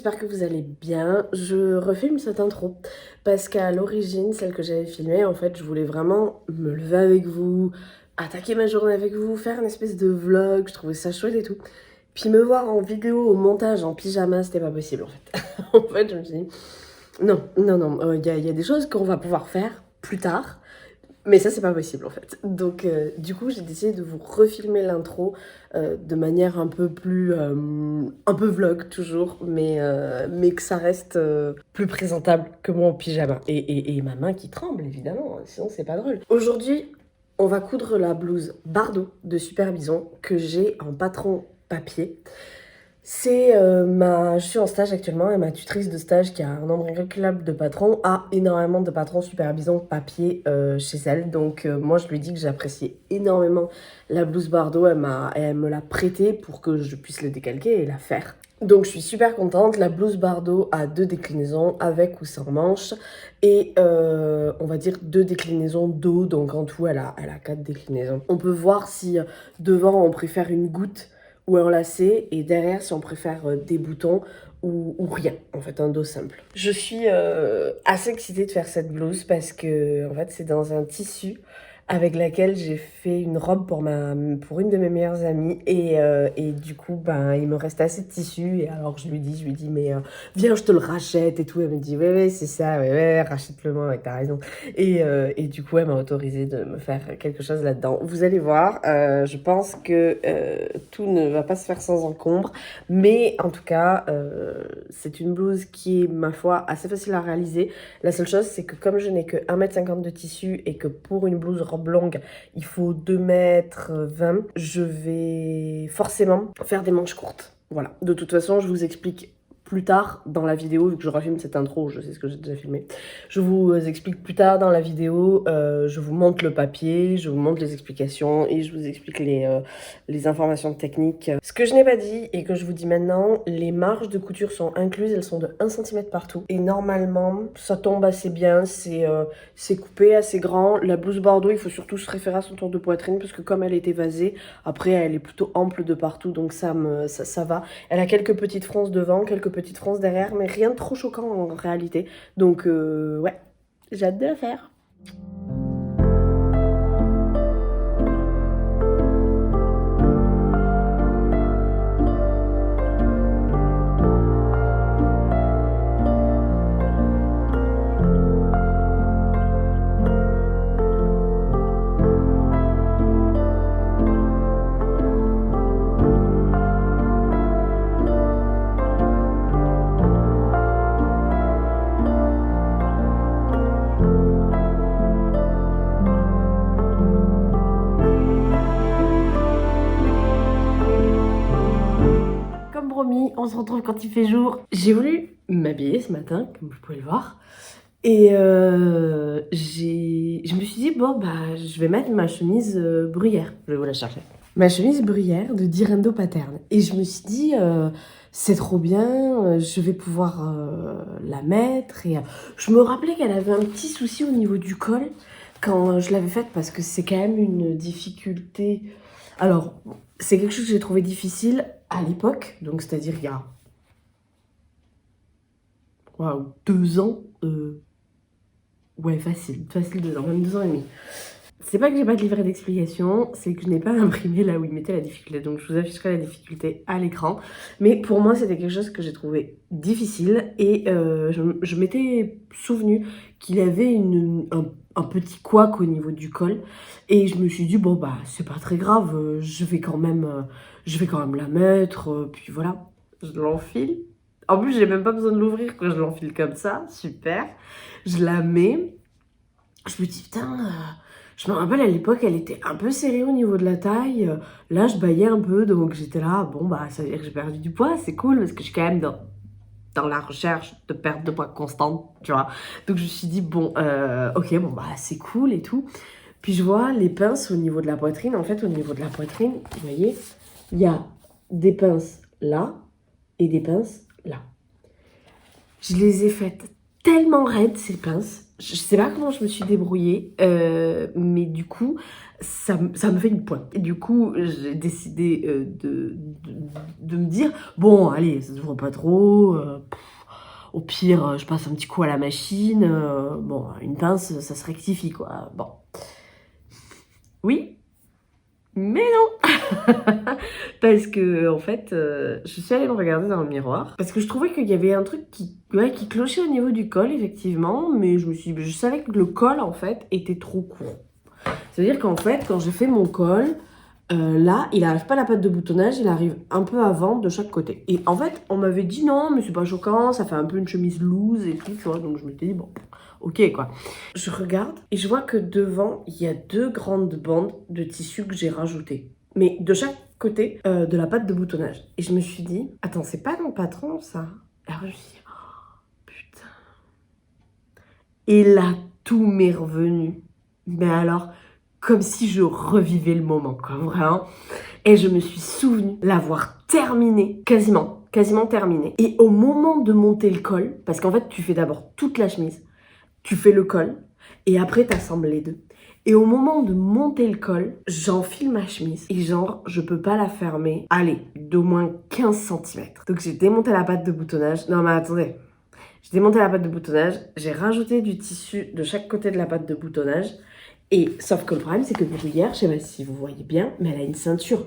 j'espère que vous allez bien. Je refilme cette intro parce qu'à l'origine, celle que j'avais filmée, en fait, je voulais vraiment me lever avec vous, attaquer ma journée avec vous, faire une espèce de vlog, je trouvais ça chouette et tout. Puis me voir en vidéo, au montage, en pyjama, c'était pas possible en fait. En fait, je me suis dit, non, il y a des choses qu'on va pouvoir faire plus tard. Mais ça, c'est pas possible en fait. Donc, du coup, j'ai décidé de vous refilmer l'intro de manière un peu plus. Un peu vlog toujours, mais que ça reste plus présentable que moi en pyjama. Et ma main qui tremble, évidemment, sinon c'est pas drôle. Aujourd'hui, on va coudre la blouse Bardot de Super Bison que j'ai en patron papier. Je suis en stage actuellement et ma tutrice de stage qui a un nombre incalculable de patrons a énormément de patrons Super Bison papier chez elle. Donc moi je lui dis que j'appréciais énormément la blouse Bardot, elle me l'a prêtée pour que je puisse le décalquer et la faire. Donc je suis super contente, la blouse Bardot a 2 déclinaisons avec ou sans manches et on va dire 2 déclinaisons d'eau, donc en tout elle a 4 déclinaisons. On peut voir si devant on préfère une goutte ou un lacet, et derrière si on préfère des boutons ou rien, en fait un dos simple. Je suis assez excitée de faire cette blouse parce que en fait c'est dans un tissu avec laquelle j'ai fait une robe pour une de mes meilleures amies et du coup ben il me reste assez de tissu et alors je lui dis mais viens je te le rachète et tout, elle me dit ouais c'est ça, ouais rachète-le moi, ouais, t'as raison et du coup elle m'a autorisé de me faire quelque chose là-dedans. Vous allez voir, je pense que tout ne va pas se faire sans encombre, mais en tout cas c'est une blouse qui est ma foi assez facile à réaliser. La seule chose c'est que comme je n'ai que 1,50 m de tissu et que pour une blouse robe longue il faut 2,20 m, je vais forcément faire des manches courtes. Voilà, de toute façon je vous explique plus tard dans la vidéo, vu que je refilme cette intro, je sais ce que j'ai déjà filmé. Je vous explique plus tard dans la vidéo, je vous montre le papier, je vous montre les explications et je vous explique les informations techniques. Ce que je n'ai pas dit et que je vous dis maintenant, les marges de couture sont incluses, elles sont de 1 cm partout. Et normalement, ça tombe assez bien, c'est coupé assez grand. La blouse Bordeaux, il faut surtout se référer à son tour de poitrine parce que comme elle est évasée, après elle est plutôt ample de partout, donc ça va. Elle a quelques petites fronces devant, quelques petites fronces derrière, mais rien de trop choquant en réalité. Donc ouais, j'ai hâte de la faire. On se retrouve quand il fait jour. J'ai voulu m'habiller ce matin, comme vous pouvez le voir. Et je me suis dit, bon, bah, je vais mettre ma chemise bruyère. Je vais vous la chercher. Ma chemise bruyère de Direndo Pattern. Et je me suis dit, c'est trop bien, je vais pouvoir la mettre. Et je me rappelais qu'elle avait un petit souci au niveau du col quand je l'avais faite parce que c'est quand même une difficulté. Alors, c'est quelque chose que j'ai trouvé difficile à l'époque, donc c'est-à-dire il y a 2 ans, ouais facile 2 ans, même 2 ans et demi. C'est pas que j'ai pas de livret d'explication, c'est que je n'ai pas imprimé là où il mettait la difficulté, donc je vous afficherai la difficulté à l'écran. Mais pour moi c'était quelque chose que j'ai trouvé difficile et je m'étais souvenu qu'il avait un petit couac au niveau du col et je me suis dit bon bah c'est pas très grave, je vais quand même la mettre, puis voilà, je l'enfile. En plus j'ai même pas besoin de l'ouvrir quand je l'enfile comme ça, super. Je la mets, je me dis putain, je me rappelle à l'époque elle était un peu serrée au niveau de la taille, là je baillais un peu donc j'étais là, bon bah ça veut dire que j'ai perdu du poids, c'est cool parce que je suis quand même dans la recherche de perte de poids constante, tu vois. Donc je me suis dit, bon, ok, bon, bah c'est cool et tout. Puis je vois les pinces au niveau de la poitrine. En fait, au niveau de la poitrine, vous voyez, il y a des pinces là et des pinces là. Je les ai faites tellement raides, ces pinces. Je sais pas comment je me suis débrouillée, mais du coup, ça me fait une pointe. Et du coup, j'ai décidé de me dire, bon, allez, ça se voit pas trop. Au pire, je passe un petit coup à la machine. Bon, une pince, ça se rectifie, quoi. Bon. Oui, mais non. Parce que, en fait, je suis allée me regarder dans le miroir. Parce que je trouvais qu'il y avait un truc qui clochait au niveau du col, effectivement. Mais je savais que le col, en fait, était trop court. C'est-à-dire qu'en fait, quand j'ai fait mon col, là, il arrive pas à la patte de boutonnage, il arrive un peu avant de chaque côté. Et en fait, on m'avait dit non, mais c'est pas choquant, ça fait un peu une chemise loose et tout, tu vois. Donc je m'étais dit, bon, ok, quoi. Je regarde et je vois que devant, il y a 2 grandes bandes de tissu que j'ai rajoutées. Mais de chaque côté de la patte de boutonnage. Et je me suis dit, attends, c'est pas mon patron, ça? Alors je me suis dit, oh, putain. Et là, tout m'est revenu. Mais alors, comme si je revivais le moment, quoi, vraiment. Et je me suis souvenue l'avoir terminé, quasiment terminé. Et au moment de monter le col, parce qu'en fait, tu fais d'abord toute la chemise, tu fais le col, et après, t'assembles les deux. Et au moment de monter le col, j'enfile ma chemise, et genre, je peux pas la fermer, allez, d'au moins 15 centimètres. Donc j'ai démonté la patte de boutonnage. Non mais attendez, j'ai démonté la patte de boutonnage, j'ai rajouté du tissu de chaque côté de la patte de boutonnage, et sauf que le problème, c'est que le bruyère, je sais pas si vous voyez bien, mais elle a une ceinture.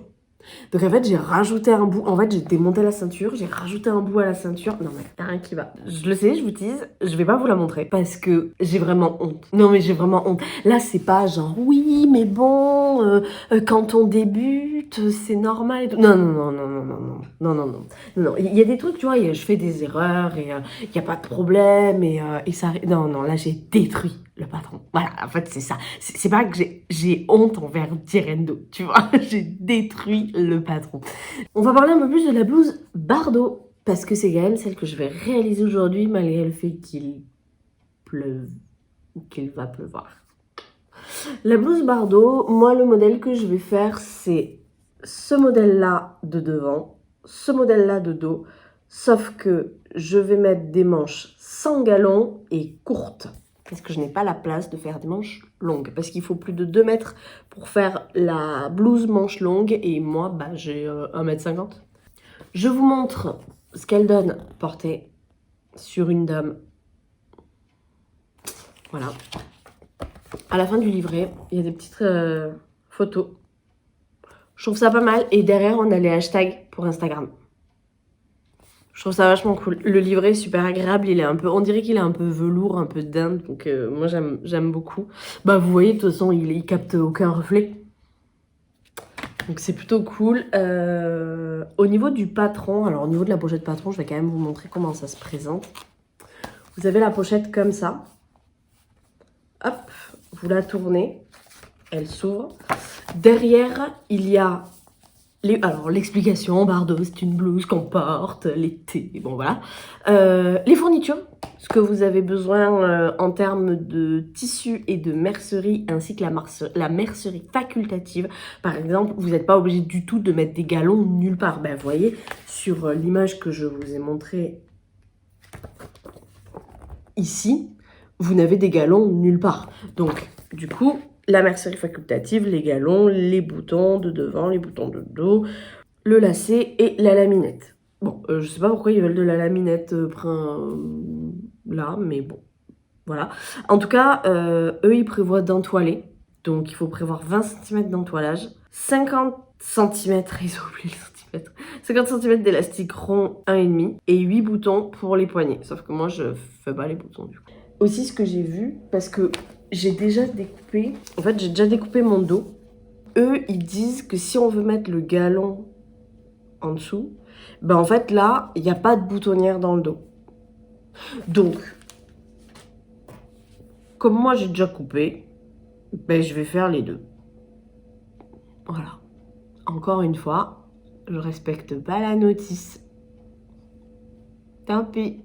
Donc en fait, j'ai rajouté un bout. En fait, j'ai démonté la ceinture, j'ai rajouté un bout à la ceinture. Non mais y'a rien qui va. Je le sais, je vous tease, je vais pas vous la montrer parce que j'ai vraiment honte. Non mais j'ai vraiment honte. Là, c'est pas genre oui, mais bon, quand on débute, c'est normal et tout. Non, non, non, non, non, non, non, non, non, non. Non, il y a des trucs, tu vois, je fais des erreurs et il y a pas de problème et ça arrive. Non, non, là, j'ai détruit le patron. Voilà, en fait, c'est ça. C'est pas que j'ai honte envers Tirendo, tu vois. J'ai détruit le patron. On va parler un peu plus de la blouse Bardot, parce que c'est quand même celle que je vais réaliser aujourd'hui, malgré le fait qu'il pleuve, ou qu'il va pleuvoir. La blouse Bardot, moi, le modèle que je vais faire, c'est ce modèle-là de devant, ce modèle-là de dos, sauf que je vais mettre des manches sans galon et courtes. Parce que je n'ai pas la place de faire des manches longues. Parce qu'il faut plus de 2 mètres pour faire la blouse manche longue. Et moi, bah, j'ai 1,50 m. Je vous montre ce qu'elle donne portée sur une dame. Voilà. À la fin du livret, il y a des petites photos. Je trouve ça pas mal. Et derrière, on a les hashtags pour Instagram. Je trouve ça vachement cool. Le livret est super agréable, il est un peu, on dirait qu'il est un peu velours, un peu dinde, donc moi j'aime beaucoup. Bah vous voyez, de toute façon, il capte aucun reflet. Donc c'est plutôt cool. Au niveau du patron, alors au niveau de la pochette patron, je vais quand même vous montrer comment ça se présente. Vous avez la pochette comme ça. Hop, vous la tournez, elle s'ouvre. Derrière, il y a alors, l'explication, Bardot, c'est une blouse qu'on porte l'été, bon voilà. Les fournitures, ce que vous avez besoin en termes de tissu et de mercerie, ainsi que la mercerie facultative. Par exemple, vous n'êtes pas obligé du tout de mettre des galons nulle part. Ben, vous voyez, sur l'image que je vous ai montrée ici, vous n'avez des galons nulle part. Donc, du coup, la mercerie facultative, les galons, les boutons de devant, les boutons de dos, le lacet et la laminette. Bon, je sais pas pourquoi ils veulent de la laminette là, mais bon, voilà. En tout cas, eux, ils prévoient d'entoiler. Donc, il faut prévoir 20 cm d'entoilage, 50 cm, ils ont oublié le centimètre, 50 cm d'élastique rond 1,5 et 8 boutons pour les poignets. Sauf que moi, je fais pas les boutons du coup. Aussi, ce que j'ai vu, parce que j'ai déjà découpé, en fait, j'ai déjà découpé mon dos. Eux, ils disent que si on veut mettre le galon en dessous, ben en fait, là, il n'y a pas de boutonnière dans le dos. Donc, comme moi, j'ai déjà coupé, ben je vais faire les deux. Voilà. Encore une fois, je respecte pas la notice. Tant pis.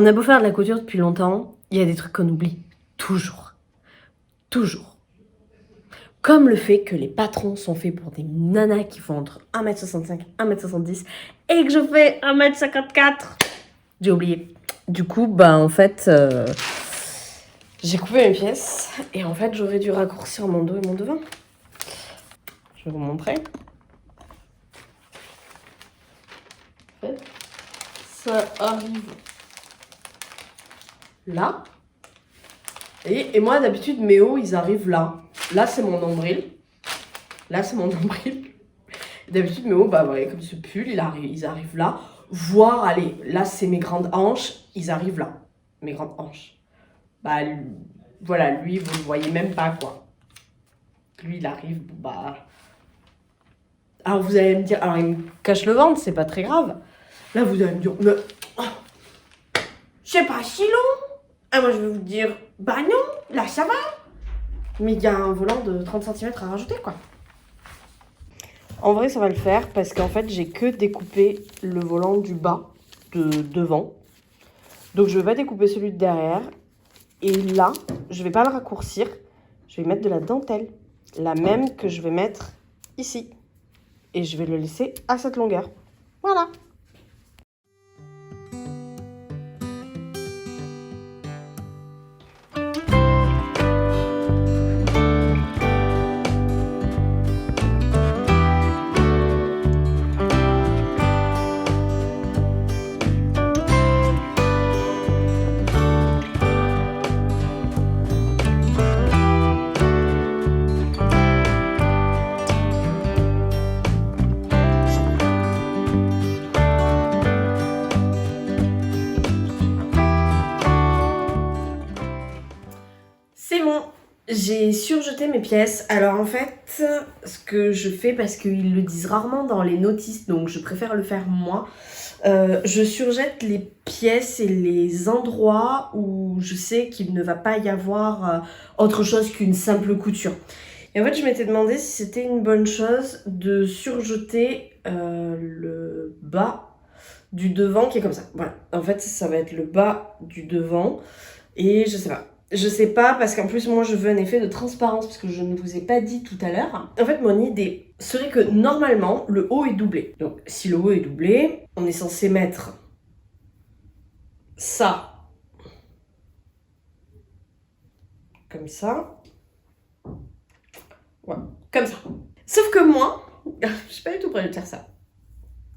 On a beau faire de la couture depuis longtemps, il y a des trucs qu'on oublie. Toujours. Toujours. Comme le fait que les patrons sont faits pour des nanas qui font entre 1m65 et 1m70 et que je fais 1m54. J'ai oublié. Du coup, en fait, j'ai coupé mes pièces et en fait, j'aurais dû raccourcir mon dos et mon devant. Je vais vous montrer. En fait, ça arrive là. Et moi, d'habitude, mes hauts, ils arrivent là. Là, c'est mon nombril. Là, c'est mon nombril. D'habitude, mes hauts, voilà, comme ce pull, ils arrivent là. Voire, allez, là, c'est mes grandes hanches. Ils arrivent là. Mes grandes hanches. Voilà, lui, vous le voyez même pas, quoi. Lui, il arrive, Alors, vous allez me dire, alors, il me cache le ventre, c'est pas très grave. Là, vous allez me dire, mais... c'est pas si long. Et moi, je vais vous dire, non, là, ça va. Mais il y a un volant de 30 cm à rajouter, quoi. En vrai, ça va le faire parce qu'en fait, j'ai que découpé le volant du bas, de devant. Donc, je vais pas découper celui de derrière. Et là, je vais pas le raccourcir. Je vais mettre de la dentelle. La même que je vais mettre ici. Et je vais le laisser à cette longueur. Voilà. C'est bon, j'ai surjeté mes pièces. Alors en fait, ce que je fais, parce qu'ils le disent rarement dans les notices, donc je préfère le faire moi, je surjette les pièces et les endroits où je sais qu'il ne va pas y avoir autre chose qu'une simple couture. Et en fait, je m'étais demandé si c'était une bonne chose de surjeter le bas du devant qui est comme ça. Voilà, en fait, ça va être le bas du devant et je sais pas. Je sais pas parce qu'en plus moi je veux un effet de transparence parce que je ne vous ai pas dit tout à l'heure. En fait mon idée serait que normalement le haut est doublé. Donc si le haut est doublé, on est censé mettre ça comme ça. Ouais, comme ça. Sauf que moi, je suis pas du tout prévu de faire ça.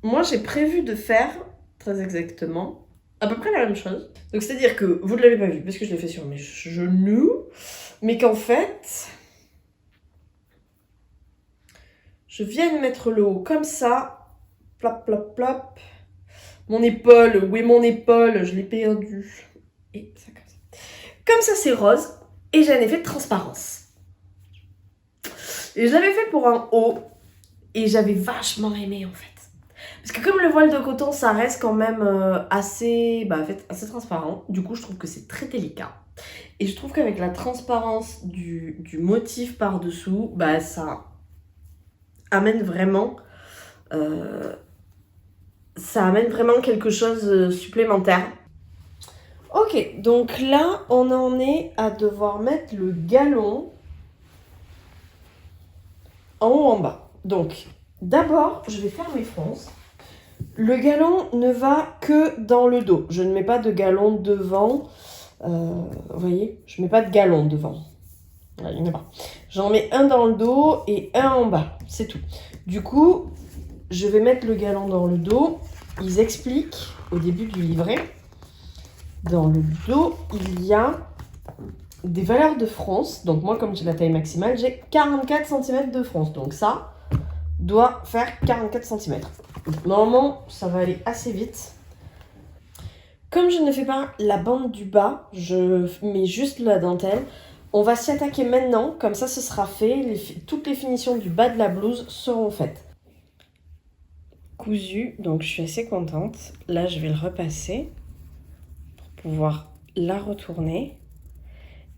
Moi j'ai prévu de faire très exactement à peu près la même chose. Donc c'est-à-dire que vous ne l'avez pas vu parce que je l'ai fait sur mes genoux, mais qu'en fait, je viens de mettre le haut comme ça, plop, plop, plop. Mon épaule, où est mon épaule? Je l'ai perdue. Et ça comme ça. Comme ça c'est rose et j'ai un effet de transparence. Et je l'avais fait pour un haut et j'avais vachement aimé en fait. Parce que comme le voile de coton, ça reste quand même assez transparent. Du coup, je trouve que c'est très délicat. Et je trouve qu'avec la transparence du motif par-dessous, ça amène vraiment... quelque chose supplémentaire. Ok, donc là, on en est à devoir mettre le galon en haut, en bas. Donc, d'abord, je vais faire mes fronces. Le galon ne va que dans le dos. Je ne mets pas de galon devant. Vous voyez, je ne mets pas de galon devant. Il n'y en a pas. J'en mets un dans le dos et un en bas. C'est tout. Du coup, je vais mettre le galon dans le dos. Ils expliquent au début du livret. Dans le dos, il y a des valeurs de fronce. Donc moi, comme j'ai la taille maximale, j'ai 44 cm de fronce. Donc ça doit faire 44 cm. Normalement, ça va aller assez vite. Comme je ne fais pas la bande du bas, je mets juste la dentelle. On va s'y attaquer maintenant, comme ça ce sera fait. Toutes les finitions du bas de la blouse seront faites. Cousu, donc je suis assez contente. Là, je vais le repasser pour pouvoir la retourner.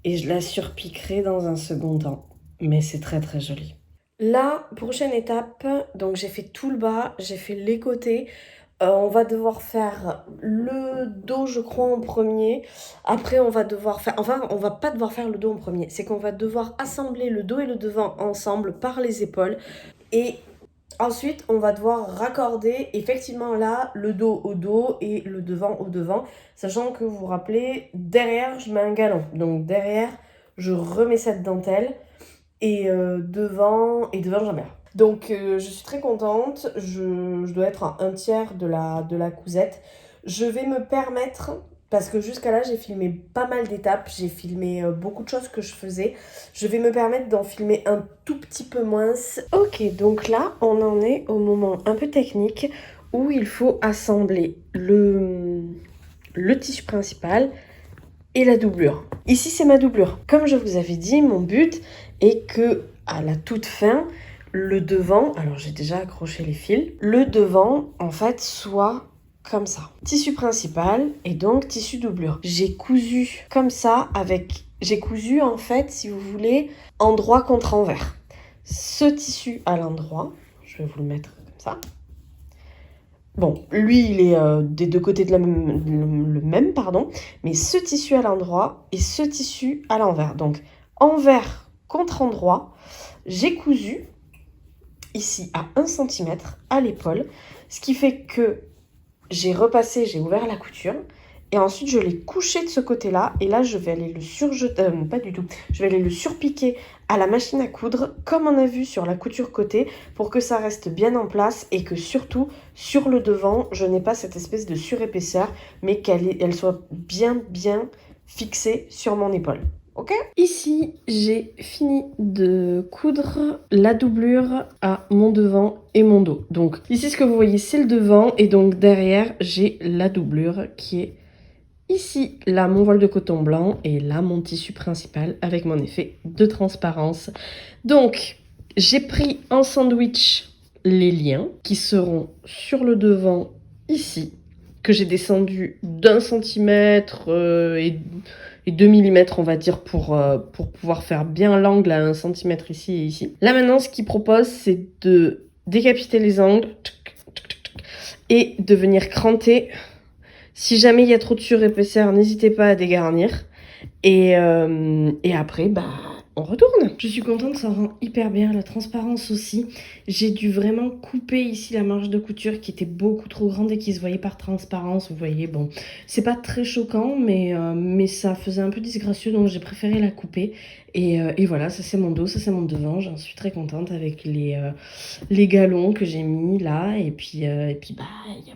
Et je la surpiquerai dans un second temps. Mais c'est très très joli. La prochaine étape, donc j'ai fait tout le bas, j'ai fait les côtés. On va devoir faire le dos, je crois, en premier. Après, on va devoir faire... Enfin, on va pas devoir faire le dos en premier. C'est qu'on va devoir assembler le dos et le devant ensemble par les épaules. Et ensuite, on va devoir raccorder effectivement là le dos au dos et le devant au devant. Sachant que vous vous rappelez, derrière, je mets un galon. Donc derrière, je remets cette dentelle. Et devant, j'en ai. Donc je suis très contente, je dois être à un tiers de la cousette. Je vais me permettre, parce que jusqu'à là j'ai filmé pas mal d'étapes, j'ai filmé beaucoup de choses que je faisais. Je vais me permettre d'en filmer un tout petit peu moins. Ok, donc là on en est au moment un peu technique où il faut assembler le tissu principal et la doublure. Ici c'est ma doublure. Comme je vous avais dit, mon but est que à la toute fin, le devant, alors j'ai déjà accroché les fils, le devant en fait soit comme ça. Tissu principal et donc tissu doublure. J'ai cousu comme ça j'ai cousu en fait, si vous voulez, endroit contre envers. Ce tissu à l'endroit, je vais vous le mettre comme ça. Bon, lui, il est des deux côtés de le même, pardon, mais ce tissu à l'endroit et ce tissu à l'envers. Donc, envers contre endroit, j'ai cousu ici à 1 cm à l'épaule, ce qui fait que j'ai ouvert la couture, et ensuite je l'ai couché de ce côté-là, et là je vais aller le surjeter, pas du tout, je vais aller le surpiquer à la machine à coudre, comme on a vu sur la couture côté, pour que ça reste bien en place, et que surtout, sur le devant, je n'ai pas cette espèce de surépaisseur, mais qu'elle soit bien fixée sur mon épaule. Ok. Ici, j'ai fini de coudre la doublure à mon devant et mon dos. Donc ici, ce que vous voyez, c'est le devant, et donc derrière, j'ai la doublure qui est ici. Là, mon voile de coton blanc, et là, mon tissu principal avec mon effet de transparence. Donc, j'ai pris en sandwich les liens qui seront sur le devant ici, que j'ai descendu d'1 centimètre et 2 mm, on va dire, pour pouvoir faire bien l'angle à 1 cm ici et ici. Là maintenant, ce qu'il propose, c'est de décapiter les angles et de venir cranter. Si jamais il y a trop de surépaisseur, n'hésitez pas à dégarnir. Et après, on retourne. Je suis contente, ça rend hyper bien, la transparence aussi. J'ai dû vraiment couper ici la marge de couture qui était beaucoup trop grande et qui se voyait par transparence. Vous voyez, bon, c'est pas très choquant, mais ça faisait un peu disgracieux, donc j'ai préféré la couper. Et voilà, ça c'est mon dos, ça c'est mon devant. J'en suis très contente avec les galons que j'ai mis là. Et puis il n'y a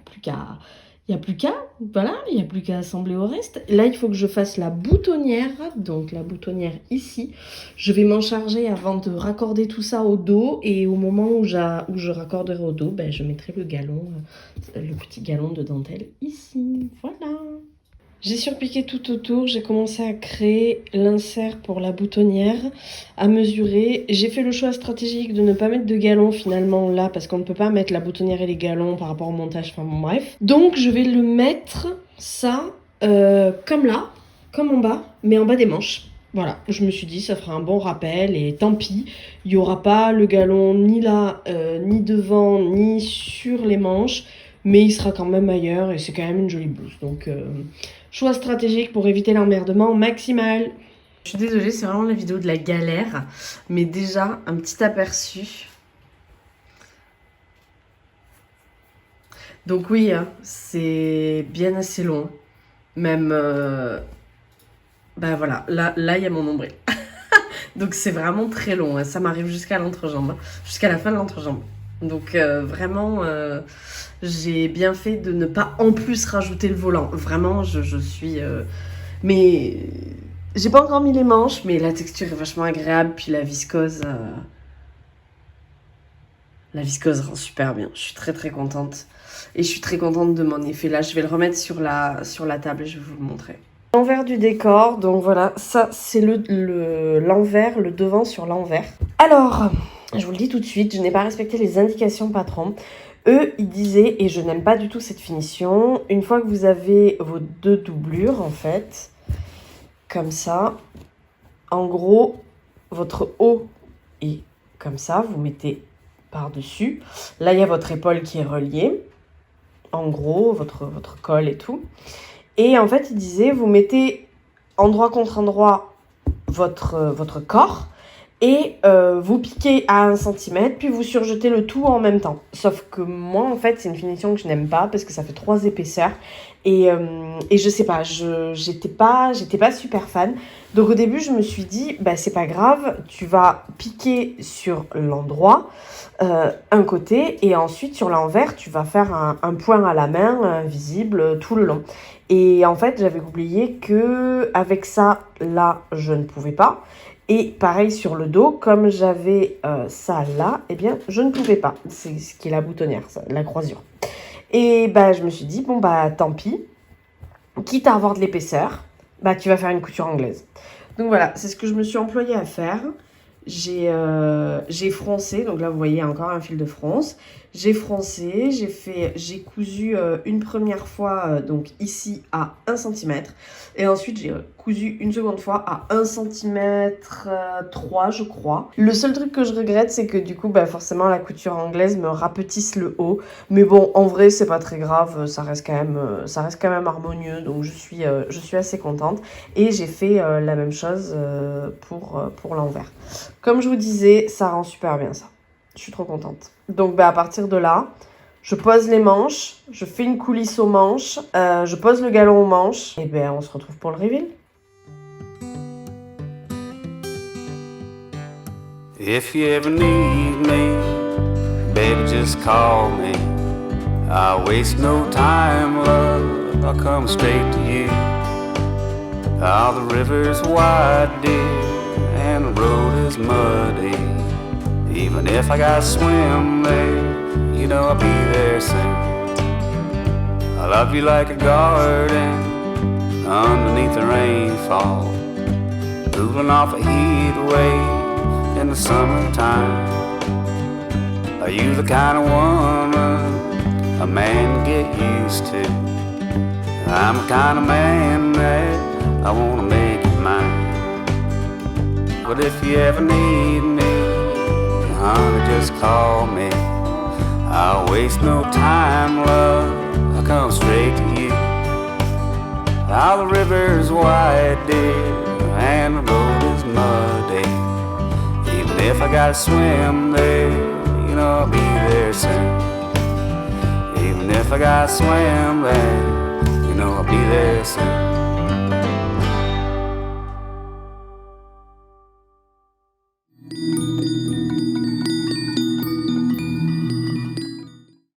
plus qu'à... voilà, il n'y a plus qu'à assembler au reste. Là, il faut que je fasse la boutonnière, donc la boutonnière ici. Je vais m'en charger avant de raccorder tout ça au dos, et au moment où je raccorderai au dos, je mettrai le petit galon de dentelle ici. Voilà. J'ai surpiqué tout autour, j'ai commencé à créer l'insert pour la boutonnière, à mesurer. J'ai fait le choix stratégique de ne pas mettre de galons finalement là, parce qu'on ne peut pas mettre la boutonnière et les galons par rapport au montage, enfin bon bref. Donc je vais le mettre, ça, comme là, comme en bas, mais en bas des manches. Voilà, je me suis dit ça fera un bon rappel, et tant pis, il n'y aura pas le galon ni là, ni devant, ni sur les manches, mais il sera quand même ailleurs, et c'est quand même une jolie blouse, donc... choix stratégique pour éviter l'emmerdement maximal. Je suis désolée, c'est vraiment la vidéo de la galère, mais déjà un petit aperçu. Donc oui, hein, c'est bien assez long. Même, voilà, là il y a mon nombril. Donc c'est vraiment très long, hein. Ça m'arrive jusqu'à l'entrejambe, jusqu'à la fin de l'entrejambe. Donc vraiment, j'ai bien fait de ne pas en plus rajouter le volant. Vraiment, je suis... mais j'ai pas encore mis les manches, mais la texture est vachement agréable. Puis la viscose rend super bien. Je suis très très contente. Et je suis très contente de mon effet. Là, je vais le remettre sur la table et je vais vous le montrer. L'envers du décor, donc voilà, ça c'est l'envers, le devant sur l'envers. Alors, je vous le dis tout de suite, je n'ai pas respecté les indications patron. Eux, ils disaient, et je n'aime pas du tout cette finition, une fois que vous avez vos deux doublures, en fait, comme ça, en gros, votre haut est comme ça, vous mettez par-dessus. Là, il y a votre épaule qui est reliée. en gros, votre col et tout. Et en fait, il disait, vous mettez endroit contre endroit votre corps et vous piquez à 1 cm, puis vous surjetez le tout en même temps. Sauf que moi, en fait, c'est une finition que je n'aime pas parce que ça fait 3 épaisseurs. Et je sais pas, j'étais pas super fan. Donc au début, je me suis dit, bah c'est pas grave, tu vas piquer sur l'endroit, un côté, et ensuite sur l'envers, tu vas faire un point à la main, visible tout le long. Et en fait, j'avais oublié que avec ça, là, je ne pouvais pas. Et pareil sur le dos, comme j'avais ça là, eh bien, je ne pouvais pas. C'est ce qui est la boutonnière, ça, la croisure. Et bah, je me suis dit, bon, bah, tant pis. Quitte à avoir de l'épaisseur, bah, tu vas faire une couture anglaise. Donc voilà, c'est ce que je me suis employée à faire. J'ai froncé, donc là, vous voyez encore un fil de fronce. J'ai froncé, j'ai cousu une première fois, donc ici à 1 cm. Et ensuite, j'ai cousu une seconde fois à 1 cm 3, je crois. Le seul truc que je regrette, c'est que du coup, bah, forcément, la couture anglaise me rapetisse le haut. Mais bon, en vrai, c'est pas très grave, ça reste quand même harmonieux. Donc, je suis assez contente. Et j'ai fait la même chose pour l'envers. Comme je vous disais, ça rend super bien ça. Je suis trop contente. Donc bah, à partir de là, je pose les manches, je fais une coulisse aux manches, je pose le galon aux manches, et ben on se retrouve pour le reveal. If you ever need me, baby, just call me. I'll waste no time, love, I'll come straight to you. All the river's wide, dear, and the road is muddy. Even if I gotta swim there, you know I'll be there soon. I love you like a garden underneath the rainfall, cooling off a heat wave in the summertime. Are you the kind of woman a man can get used to? I'm the kind of man that I wanna make you mine. But if you ever need me, honey, just call me. I'll waste no time, love, I'll come straight to you. All the river's wide, dear, and the road is muddy. Even if I gotta swim there, you know I'll be there soon. Even if I gotta swim there, you know I'll be there soon.